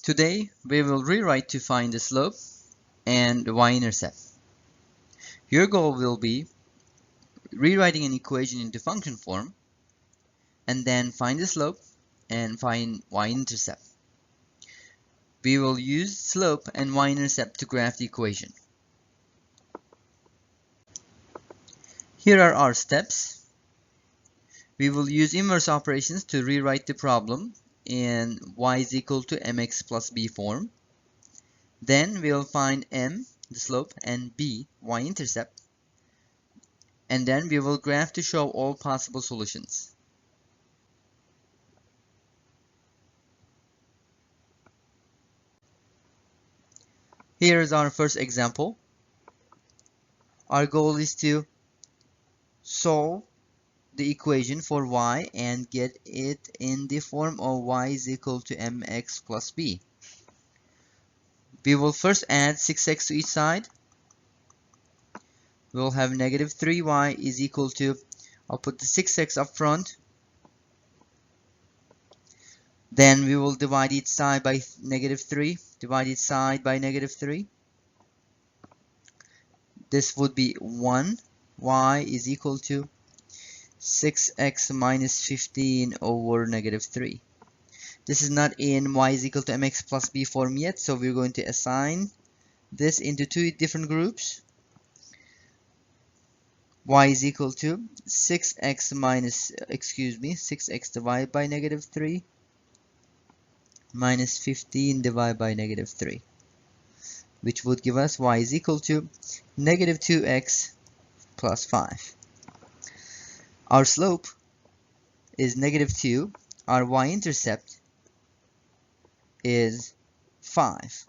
Today we will rewrite to find the slope and the y-intercept. Your goal will be rewriting an equation into function form and then find the slope and find y-intercept. We will use slope and y-intercept to graph the equation. Here are our steps. We will use inverse operations to rewrite the problem in y is equal to mx plus b form. Then we will find m, the slope, and b, y-intercept. And then we will graph to show all possible solutions. Here is our first example. Our goal is to solve the equation for y and get it in the form of y is equal to mx plus b. We will first add 6x to each side. We'll have negative 3y is equal to, I'll put the 6x up front. Then we will divide each side by negative 3. Divide each side by negative 3. This would be 1. Y is equal to 6x minus 15 over negative 3. This is not in y is equal to mx plus b form yet, so we're going to assign this into two different groups. Y is equal to 6x divided by negative 3 minus 15 divided by negative 3, which would give us y is equal to negative 2x plus 5. Our slope is negative 2. Our y-intercept is 5.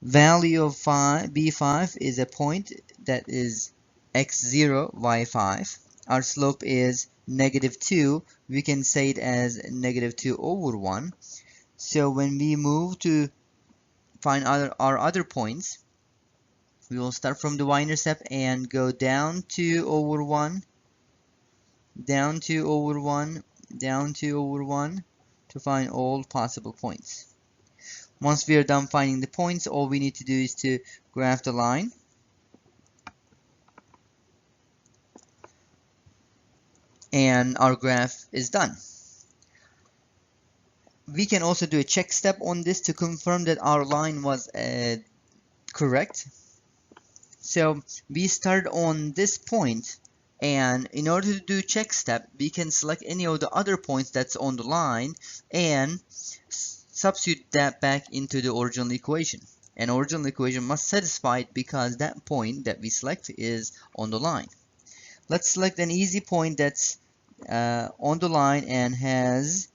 Value of b5 is a point that is x0, y5. Our slope is negative 2. We can say it as negative 2 over 1. So when we move to find our other points, we will start from the y-intercept and go down 2 over 1, down 2 over 1, down 2 over 1 to find all possible points. Once we are done finding the points, all we need to do is to graph the line. And our graph is done. We can also do a check step on this to confirm that our line was correct. So we start on this point, and in order to do check step, we can select any of the other points that's on the line and substitute that back into the original equation. An original equation must satisfy it because that point that we select is on the line. Let's select an easy point that's on the line and has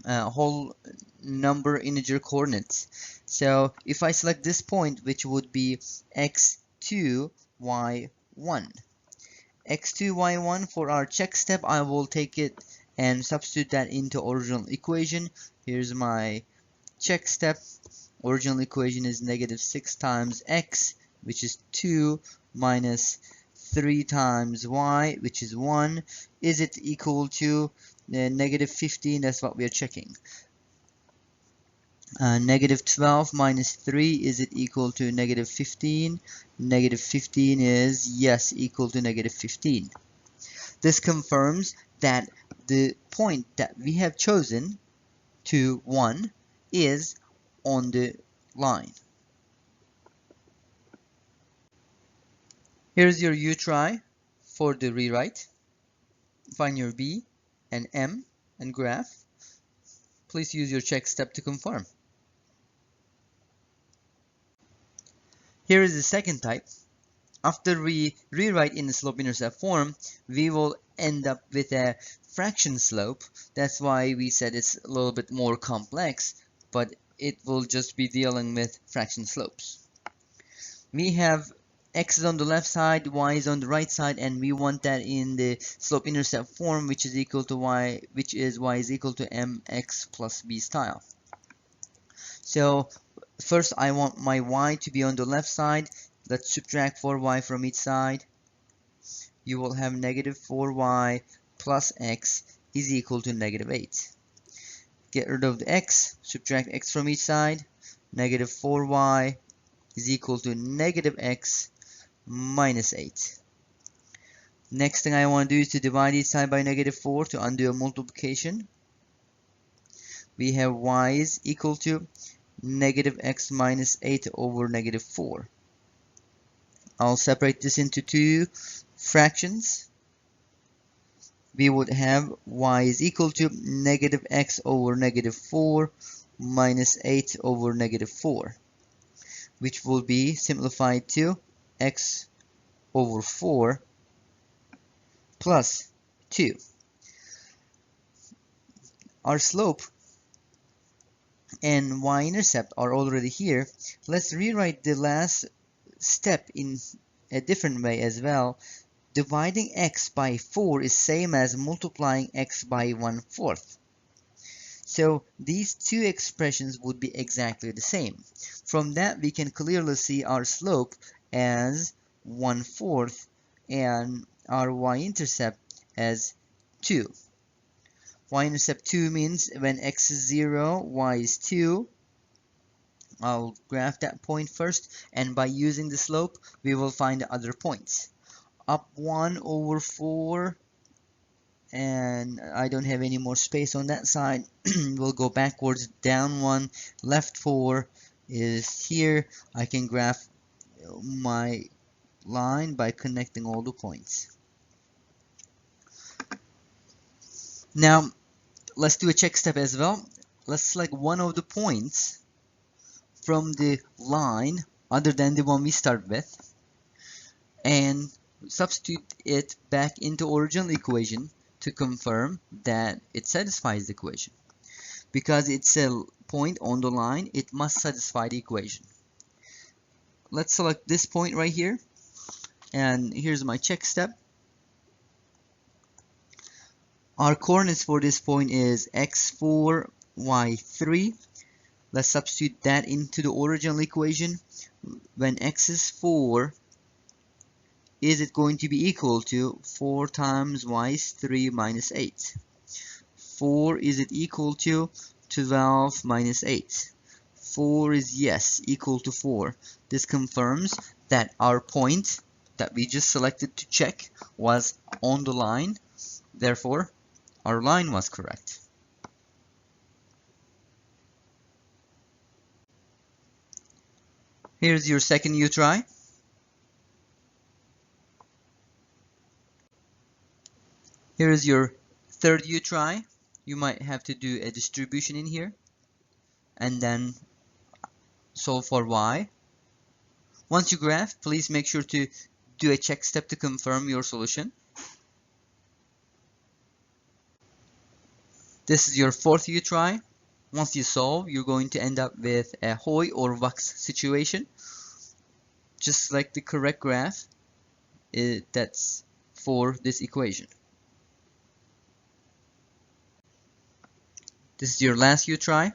whole number integer coordinates. So if I select this point, which would be x2, y1. x2, y1 for our check step, I will take it and substitute that into original equation. Here's my check step. Original equation is negative 6 times x, which is 2, minus 3 times y, which is 1. Is it equal to negative 15? That's what we are checking. Negative 12 minus 3, is it equal to negative 15? Negative 15 is, yes, equal to negative 15. This confirms that the point that we have chosen to 1 is on the line. Here's your U-try for the rewrite. Find your B and M and graph. Please use your check step to confirm. Here is the second type. After we rewrite in the slope-intercept form, we will end up with a fraction slope. That's why we said it's a little bit more complex, but it will just be dealing with fraction slopes. We have x is on the left side, y is on the right side, and we want that in the slope-intercept form, which is equal to y, which is y is equal to mx plus b style. So first I want my y to be on the left side. Let's subtract 4y from each side. You will have negative 4y plus x is equal to negative 8. Get rid of the x, subtract x from each side. Negative 4y is equal to negative x minus 8. Next thing I want to do is to divide each side by negative 4 to undo a multiplication. We have y is equal to negative x minus 8 over negative 4. I'll separate this into two fractions. We would have y is equal to negative x over negative 4 minus 8 over negative 4, which will be simplified to x over 4 plus 2. Our slope and y-intercept are already here. Let's rewrite the last step in a different way as well. Dividing x by 4 is same as multiplying x by 1/4. So these two expressions would be exactly the same. From that we can clearly see our slope as 1/4 and our y-intercept as 2. Y-intercept 2 means when x is 0, y is 2. I'll graph that point first, and by using the slope we will find the other points. Up 1 over 4, and I don't have any more space on that side. We'll go backwards, down 1, left 4 is here. I can graph my line by connecting all the points. Now let's do a check step as well. Let's select one of the points from the line other than the one we start with and substitute it back into original equation to confirm that it satisfies the equation. Because it's a point on the line, it must satisfy the equation. Let's select this point right here, and here's my check step. Our coordinates for this point is x4, y3. Let's substitute that into the original equation. When x is 4, is it going to be equal to 4 times y is 3 minus 8? 4, is it equal to 12 minus 8? 4 is yes, equal to 4. This confirms that our point that we just selected to check was on the line. Therefore, our line was correct. Here's your second U try. Here is your third U try. You might have to do a distribution in here and then solve for y. Once you graph, please make sure to do a check step to confirm your solution. This is your fourth U try. Once you solve, you're going to end up with a Hoy or Vux situation. Just select the correct graph that's for this equation. This is your last U try.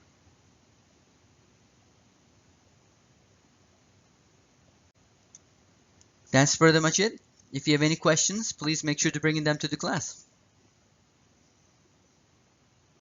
That's pretty much it. If you have any questions, please make sure to bring them to the class.